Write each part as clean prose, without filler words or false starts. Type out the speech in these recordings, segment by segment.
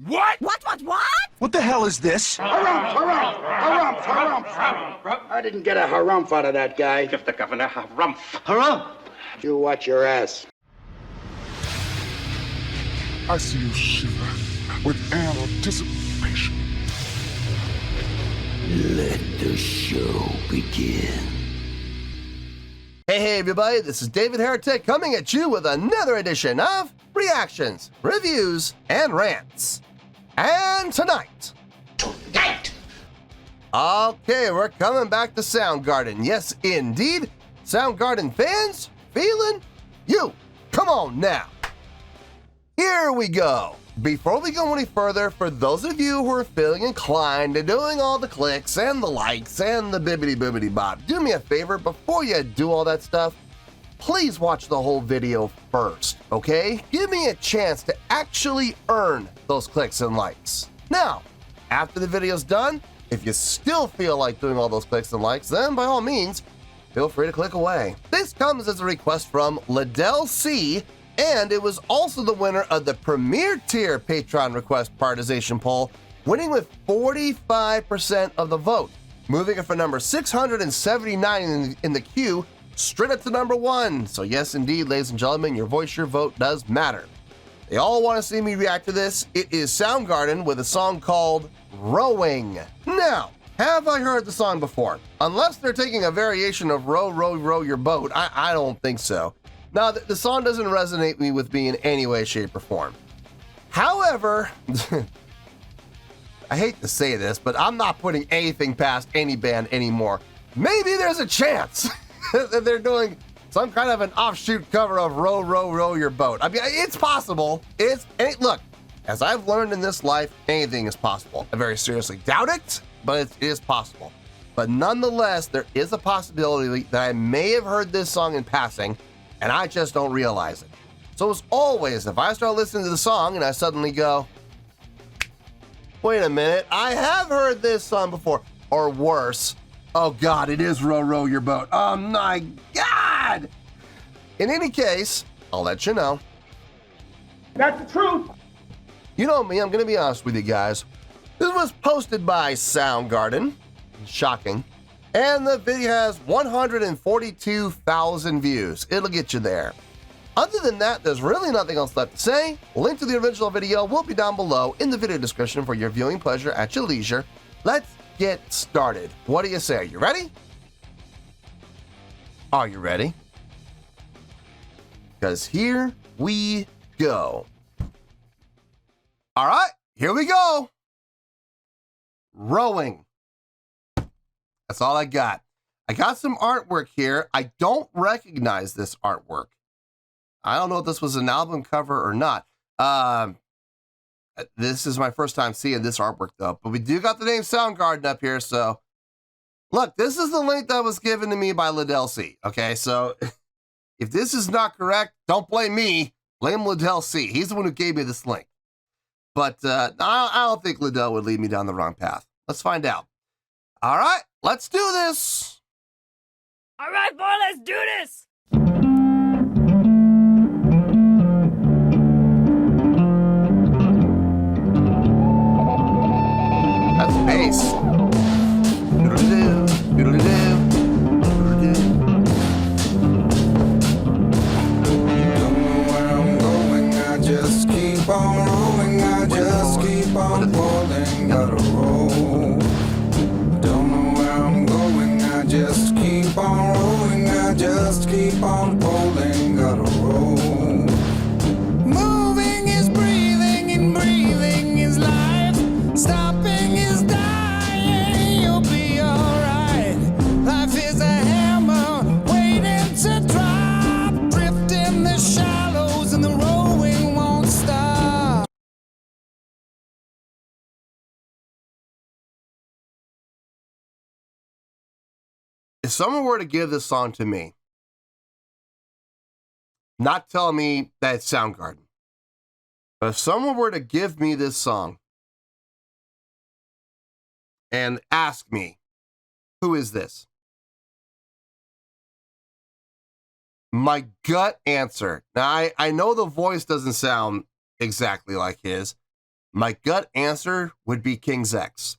What? What? What the hell is this? Harumph. I didn't get a harumph out of that guy. Give the governor harumph. Harumph! You watch your ass. I see you shiver with anticipation. Let the show begin. Hey everybody, this is David Heretic coming at you with another edition of Reactions, Reviews, and Rants. And tonight... Okay, we're coming back to Soundgarden. Yes, indeed. Soundgarden Fans FEELIN YOU. Come on now. Here we go. Before we go any further, for those of you who are feeling inclined to doing all the clicks and the likes and the bibbity-boobity bop, do me a favor, before you do all that stuff, please watch the whole video first, okay? Give me a chance to actually earn those clicks and likes. Now, after the video's done, if you still feel like doing all those clicks and likes, then by all means, feel free to click away. This comes as a request from Rinaldi St, and it was also the winner of the Premier Tier Patreon Request Prioritization Poll, winning with 45% of the vote, moving it from number 679 in the queue straight up to number 1. So yes, indeed, ladies and gentlemen, your voice, your vote does matter. They all want to see me react to this. It is Soundgarden with a song called Rowing. Now, have I heard the song before? Unless they're taking a variation of row, row, row your boat, I don't think so. Now, the song doesn't resonate with me in any way, shape, or form. However, I hate to say this, but I'm not putting anything past any band anymore. Maybe there's a chance that they're doing some kind of an offshoot cover of Row, Row, Row Your Boat. I mean, it's possible. Look, as I've learned in this life, anything is possible. I very seriously doubt it, but it is possible. But nonetheless, there is a possibility that I may have heard this song in passing, and I just don't realize it. So as always, if I start listening to the song and I suddenly go, wait a minute, I have heard this song before, or worse, oh God, it is Row, Row Your Boat. Oh my God! In any case, I'll let you know. That's the truth. You know me, I'm gonna be honest with you guys. This was posted by Soundgarden, shocking, and the video has 142,000 views. It'll get you there. Other than that, there's really nothing else left to say. Link to the original video will be down below in the video description for your viewing pleasure at your leisure. Let's get started. What do you say? Are you ready? Are you ready? Because here we go. All right, here we go. Rowing. That's all I got. I got some artwork here. I don't recognize this artwork. I don't know if this was an album cover or not. This is my first time seeing this artwork though, but we do got the name Soundgarden up here. So look, this is the link that was given to me by Rinaldi St. Okay, so if this is not correct, don't blame me. Blame Rinaldi St. He's the one who gave me this link. But I don't think Rinaldi would lead me down the wrong path. Let's find out. All right, let's do this. All right, boy, let's do this. That's bass. Doodle-doo, doodle-doo, doodle-doo. Don't know where I'm going, I just keep on rolling, I just keep on falling, gotta roll. Don't know where I'm going, I just keep on rolling, I just keep on falling, gotta roll. Moving is breathing and breathing is life. Stopping is dying, you'll be alright. Life is a hammer waiting to drop. Drift in the shallows and the rowing won't stop. If someone were to give this song to me, not tell me that it's Soundgarden, but if someone were to give me this song and ask me, who is this? My gut answer, now I know the voice doesn't sound exactly like his. My gut answer would be King's X.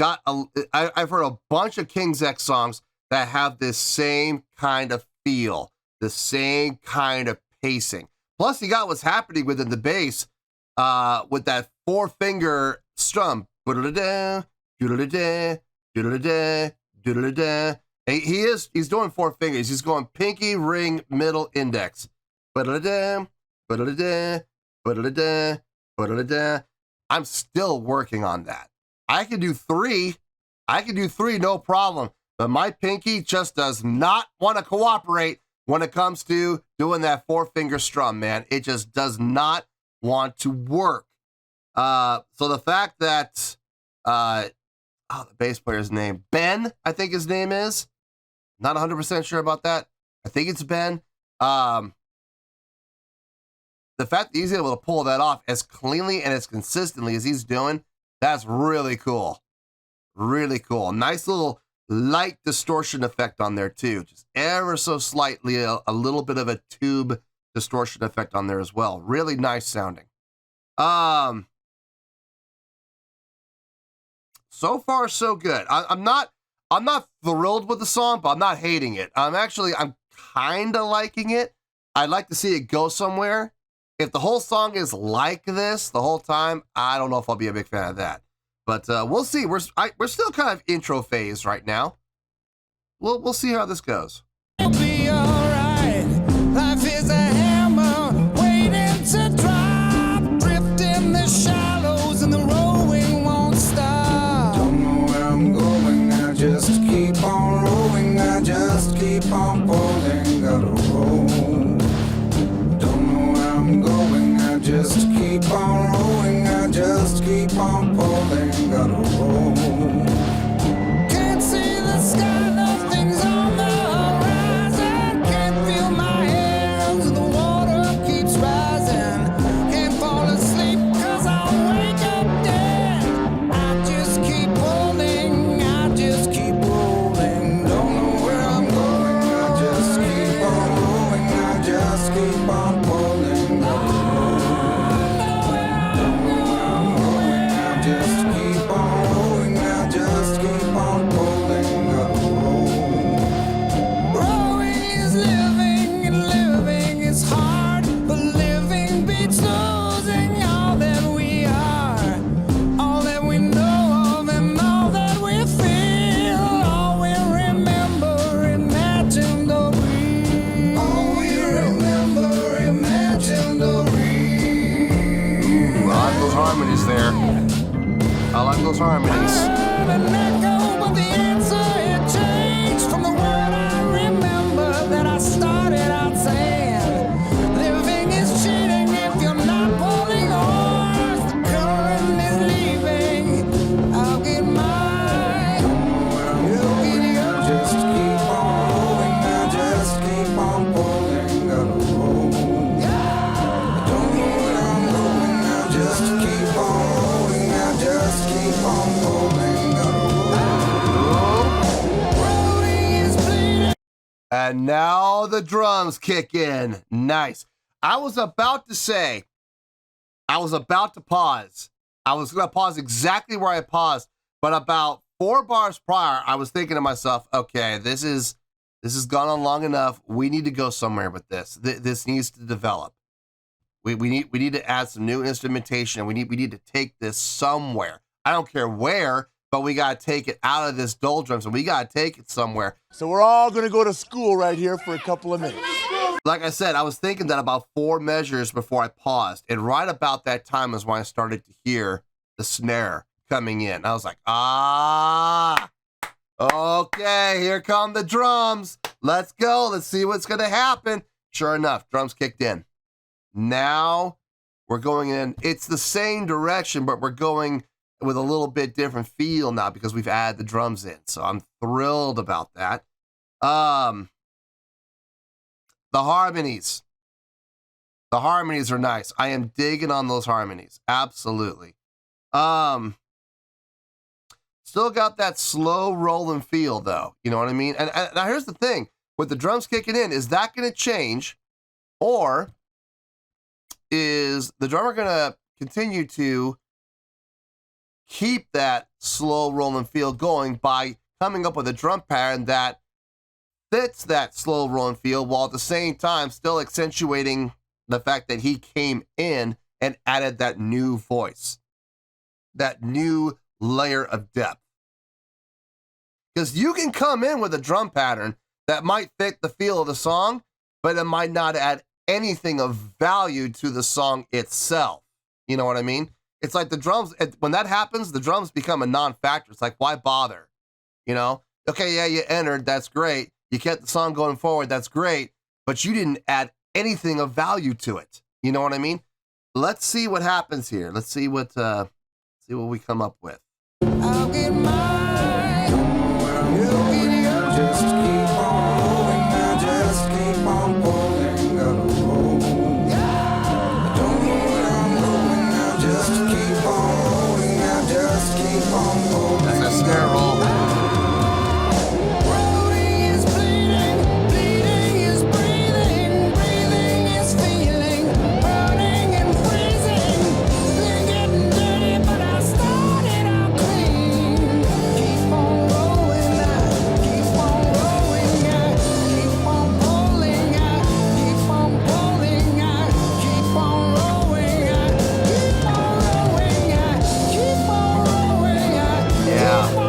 I've heard a bunch of King's X songs that have this same kind of feel, the same kind of pacing. Plus, you got what's happening within the bass with that 4-finger strum. He's doing 4 fingers. He's going pinky, ring, middle, index. I'm still working on that. I can do 3. No problem. But my pinky just does not want to cooperate when it comes to doing that 4-finger strum, man. It just does not want to work. So the fact that, the bass player's name, Ben, I think his name is. Not 100% sure about that. I think it's Ben. The fact that he's able to pull that off as cleanly and as consistently as he's doing, that's really cool. Really cool. Nice little light distortion effect on there too. Just ever so slightly, a little bit of a tube distortion effect on there as well. Really nice sounding. So far, so good. I'm not thrilled with the song, but I'm not hating it. I'm kind of liking it. I'd like to see it go somewhere. If the whole song is like this the whole time, I don't know if I'll be a big fan of that. But we'll see. We're still kind of intro phase right now. We'll see how this goes. It'll be alright. Life is a hammer waiting to drop. Drift in the shallows and the rowing won't stop. Don't know where I'm going. I just keep on rowing. I just keep on pulling. Gotta roll. Don't know where I'm going. I just keep on rowing. I just keep on pulling. Gotta roll. Can't see the sky. Nothing's on the horizon. Can't feel my hands. The water keeps rising. Can't fall asleep 'cause I'll wake up dead. I just keep pulling. I just keep rolling. Don't know where I'm going. I just keep on rolling. I just keep on pulling. Don't know where I'm going. I just keep on rolling. I just keep on pulling. Rowing is living and living is hard, but living beats losing all that we are, all that we know of and all that we feel, all we remember, imagined or real. All we remember, imagined or real. I like those harmonies there. I like those harmonies. An echo, but the answer it changed from the word I remember that I started out saying. Living is cheating if you're not pulling oars. The current is leaving. I'll get mine. You'll get yours. Just keep on rolling. I just keep on pulling. Gotta roll. Don't know where I'm going. I just keep on rolling. I just keep on pulling. Gotta roll. Rolling is bleeding. And now the drums kick in. Nice. I was about to pause. I was going to pause exactly where I paused, but about 4 bars prior, I was thinking to myself, okay, this is gone on long enough. We need to go somewhere with this. This needs to develop. We need to add some new instrumentation, and we need to take this somewhere. I don't care where, but we got to take it out of this doldrums, and we got to take it somewhere. So we're all gonna go to school right here for a couple of minutes. Like I said, I was thinking that about 4 measures before I paused, and right about that time is when I started to hear the snare coming in. I was like, okay, here come the drums. Let's go. Let's see what's going to happen. Sure enough, drums kicked in. Now we're going in. It's the same direction, but we're going with a little bit different feel now because we've added the drums in. So I'm thrilled about that. The harmonies. The harmonies are nice. I am digging on those harmonies. Absolutely. Still got that slow rolling feel though. You know what I mean? And now here's the thing. With the drums kicking in, is that going to change? Or is the drummer gonna continue to keep that slow rolling feel going by coming up with a drum pattern that fits that slow rolling feel while at the same time still accentuating the fact that he came in and added that new voice, that new layer of depth. Because you can come in with a drum pattern that might fit the feel of the song, but it might not add anything of value to the song itself. You know what I mean? It's like the drums, when that happens, the drums become a non-factor. It's like, why bother? You know? Okay, yeah, you entered, that's great. You kept the song going forward, that's great, but you didn't add anything of value to it. You know what I mean? Let's see what happens here. Let's see what we come up with. I'll get mine. You'll get yours. Just keep on rolling. I just keep on pulling. Gotta roll. Don't know where I'm going. I just keep on rolling. I just keep on pulling. That's a snare roll. Rolling is bleeding. Bleeding is breathing. Breathing is feeling. Burning and freezing. Been getting dirty, but I started out clean. Keep on rolling. I keep on rolling. I keep on pulling. I keep on pulling. I keep on rolling. I keep on rolling. I keep on rolling. I Yeah.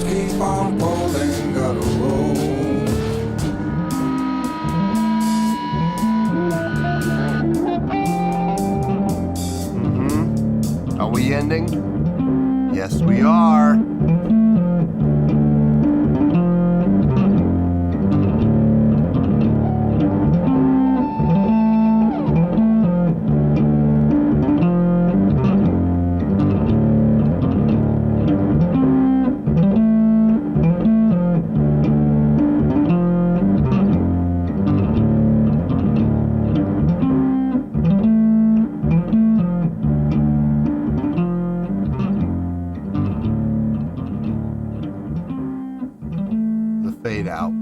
keep on rolling. Are we ending? Yes, we are. Fade out.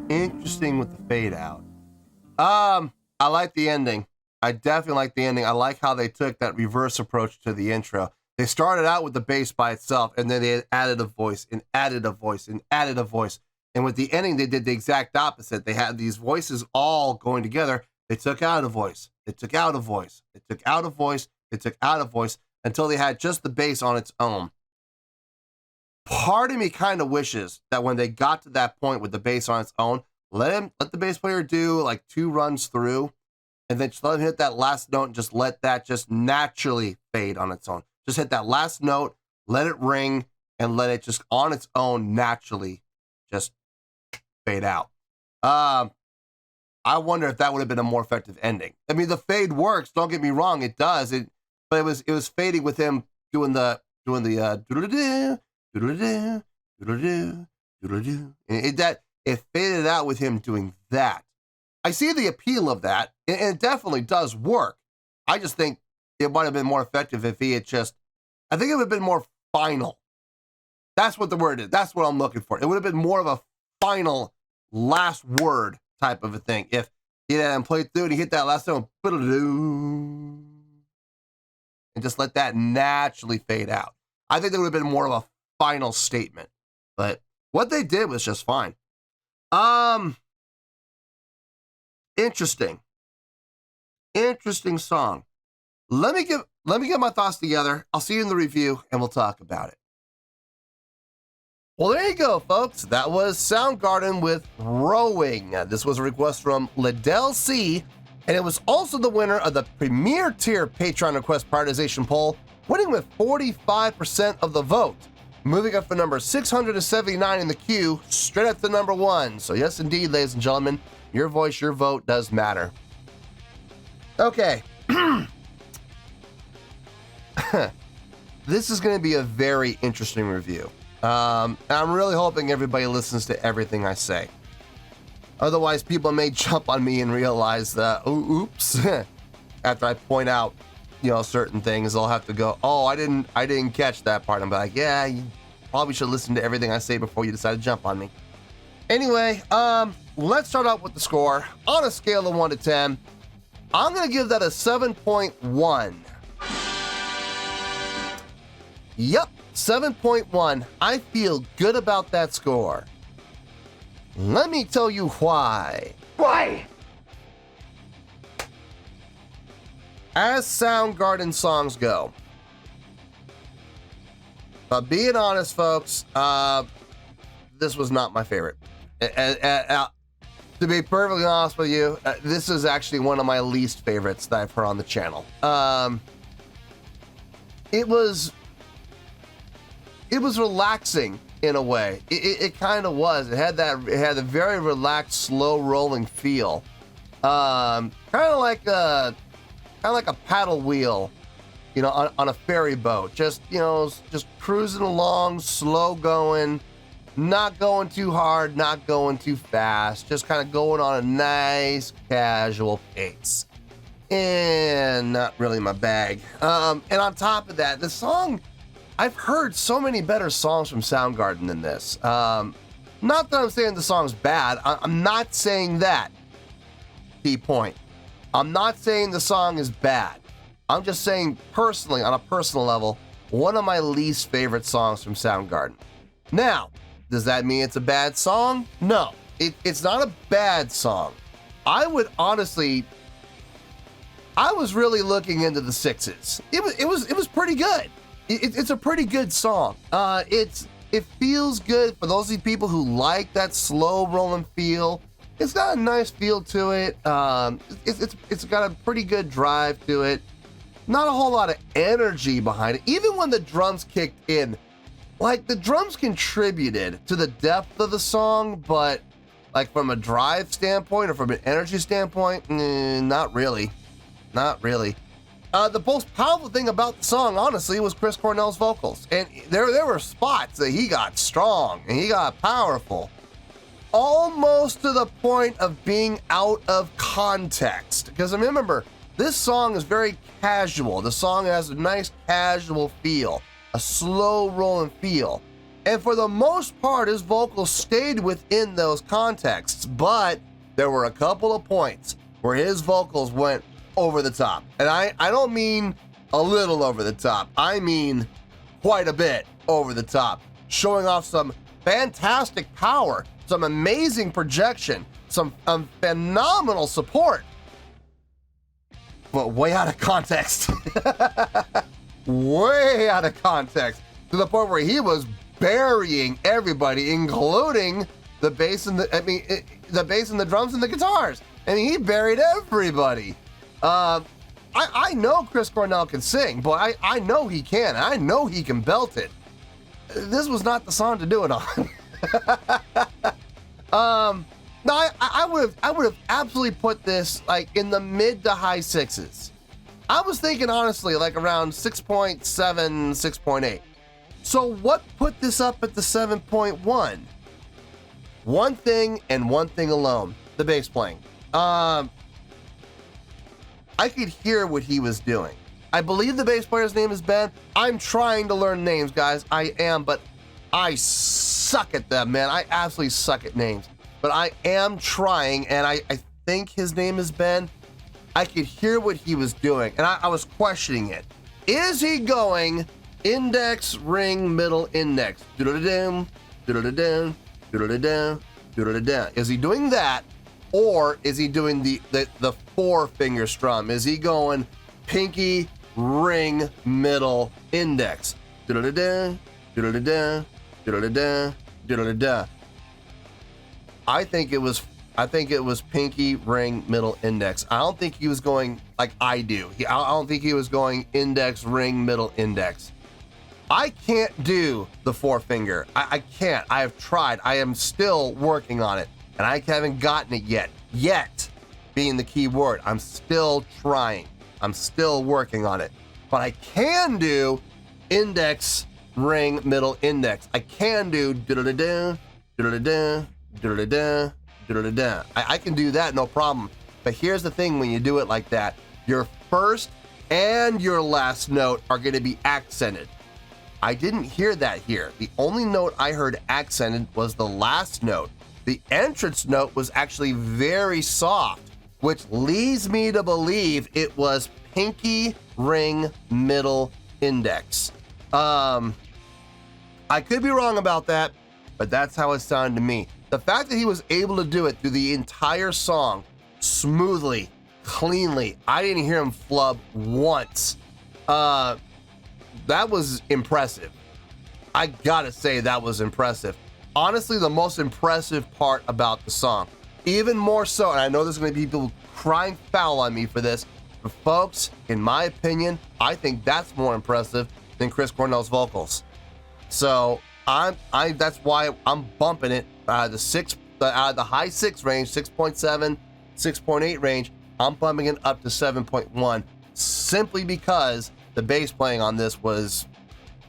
Interesting with the fade out. I like the ending. I definitely like the ending. I like how they took that reverse approach to the intro. They started out with the bass by itself, and then they added a voice and added a voice and added a voice. And with the ending, they did the exact opposite. They had these voices all going together. They took out a voice. They took out a voice. They took out a voice. They took out a voice until they had just the bass on its own. Part of me kind of wishes that when they got to that point with the bass on its own, let the bass player do like 2 runs through, and then just let him hit that last note and just let that just naturally fade on its own. Just hit that last note, let it ring, and let it just on its own naturally just fade out. I wonder if that would have been a more effective ending. I mean, the fade works. Don't get me wrong, it does. But it was fading with him doing the doodle-doo, doodle-doo, doodle-doo. And it faded out with him doing that. I see the appeal of that, and it definitely does work. I just think it might have been more effective if he had I think it would have been more final. That's what the word is. That's what I'm looking for. It would have been more of a final last word type of a thing. If he had played through and he hit that last note, and just let that naturally fade out. I think there would have been more of a final statement. but what they did was just fine. Interesting song. Let me get my thoughts together. I'll see you in the review and we'll talk about it. Well, there you go, folks. That was Soundgarden with Rowing. This was a request from Liddell C, and it was also the winner of the Premier Tier Patreon Request Prioritization Poll, winning with 45% of the vote, moving up for number 679 in the queue, straight up to number 1. So yes, indeed, ladies and gentlemen, your voice, your vote does matter. Okay. This is going to be a very interesting review. I'm really hoping everybody listens to everything I say. Otherwise, people may jump on me and realize that, oops, after I point out, certain things, they'll have to go, oh, I didn't catch that part. I'm like, yeah, you probably should listen to everything I say before you decide to jump on me. Anyway, let's start out with the score. On a scale of 1 to 10, I'm going to give that a 7.1. Yep, 7.1. I feel good about that score. Let me tell you why. Why? As Soundgarden songs go, but being honest, folks, this was not my favorite. To be perfectly honest with you, this is actually one of my least favorites that I've heard on the channel. It was relaxing in a way. It kind of was. It had a very relaxed, slow rolling feel. Kind of like a paddle wheel, on a ferry boat. Just cruising along, slow going, not going too hard, not going too fast, just kind of going on a nice casual pace. And not really my bag. And on top of that, the song, I've heard so many better songs from Soundgarden than this. Not that I'm saying the song's bad. I'm not saying that. Key point. I'm not saying the song is bad. I'm just saying personally, on a personal level, one of my least favorite songs from Soundgarden. Now, does that mean it's a bad song? No, it's not a bad song. I was really looking into the sixes. It was pretty good. It's a pretty good song. It feels good for those of you people who like that slow rolling feel. It's got a nice feel to it. It's got a pretty good drive to it. Not a whole lot of energy behind it. Even when the drums kicked in, like the drums contributed to the depth of the song, but like from a drive standpoint or from an energy standpoint, not really. Not really. The most powerful thing about the song, honestly, was Chris Cornell's vocals. And there were spots that he got strong and he got powerful. Almost to the point of being out of context. Because remember, this song is very casual. The song has a nice casual feel, a slow rolling feel. And for the most part, his vocals stayed within those contexts. But there were a couple of points where his vocals went over the top. And I don't mean a little over the top. I mean quite a bit over the top. Showing off some fantastic power, some amazing projection, some phenomenal support. But way out of context. Way out of context. To the point where he was burying everybody, including the bass and the bass and the drums and the guitars. I mean, he buried everybody. I know Chris Cornell can sing, but I know he can. I know he can belt it. This was not the song to do it on. No, I would have absolutely put this like in the mid to high sixes. I was thinking honestly like around 6.7, 6.8. So what put this up at the 7.1? One thing and one thing alone: the bass playing. I could hear what he was doing. I believe the bass player's name is Ben. I'm trying to learn names, guys. I am, but I suck at them, man. I absolutely suck at names. But I am trying, and I think his name is Ben. I could hear what he was doing, and I was questioning it. Is he going index, ring, middle, index? Do-do-do-doom, doodle-da-down, doodle-da-down, doodle-da-down. Is he doing that, or is he doing the four-finger strum? Is he going pinky, ring, middle, index? Doodle-da-down, doodle-da-down, doodle-da-down, doodle-da-down. I think it was pinky, ring, middle, index. I don't think he was going like I do. I don't think he was going index, ring, middle, index. I can't do the four-finger. I can't. I have tried. I am still working on it, and I haven't gotten it yet. Yet being the key word. I'm still trying. I'm still working on it. But I can do index, ring, middle, index. I can do doodle-da-da, doodle-da-da, doodle-da-da, doodle-da-da. I can do that, no problem. But here's the thing when you do it like that. Your first and your last note are going to be accented. I didn't hear that here. The only note I heard accented was the last note. The entrance note was actually very soft, which leads me to believe it was pinky, ring, middle, index. I could be wrong about that, but that's how it sounded to me. The fact that he was able to do it through the entire song smoothly, cleanly, I didn't hear him flub once. That was impressive. I gotta say that was impressive. Honestly, the most impressive part about the song, even more so, and I know there's gonna be people crying foul on me for this, but folks, in my opinion, I think that's more impressive than Chris Cornell's vocals. So that's why I'm bumping it the high 6 range, 6.7, 6.8 range. I'm bumping it up to 7.1 simply because the bass playing on this was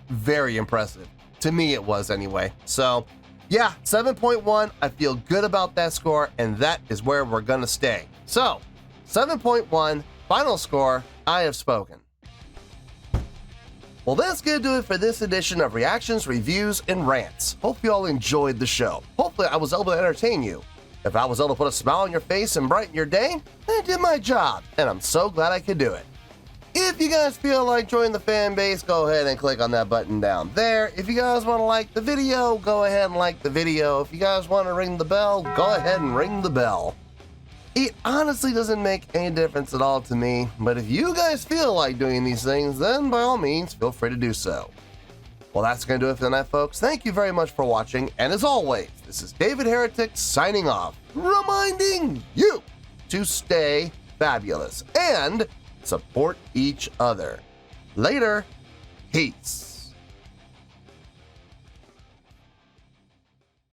very impressive. To me, it was anyway. So yeah, 7.1. I feel good about that score, and that is where we're gonna stay. So 7.1, final score. I have spoken. Well, that's gonna do it for this edition of Reactions, Reviews, and Rants. Hope you all enjoyed the show. Hopefully I was able to entertain you. If I was able to put a smile on your face and brighten your day, I did my job, and I'm so glad I could do it. If you guys feel like joining the fan base, go ahead and click on that button down there. If you guys want to like the video, go ahead and like the video. If you guys want to ring the bell, go ahead and ring the bell. It honestly doesn't make any difference at all to me, but if you guys feel like doing these things, then by all means, feel free to do so. Well, that's going to do it for tonight, folks. Thank you very much for watching, and as always, this is David Heretic signing off, reminding you to stay fabulous and support each other. Later. Peace.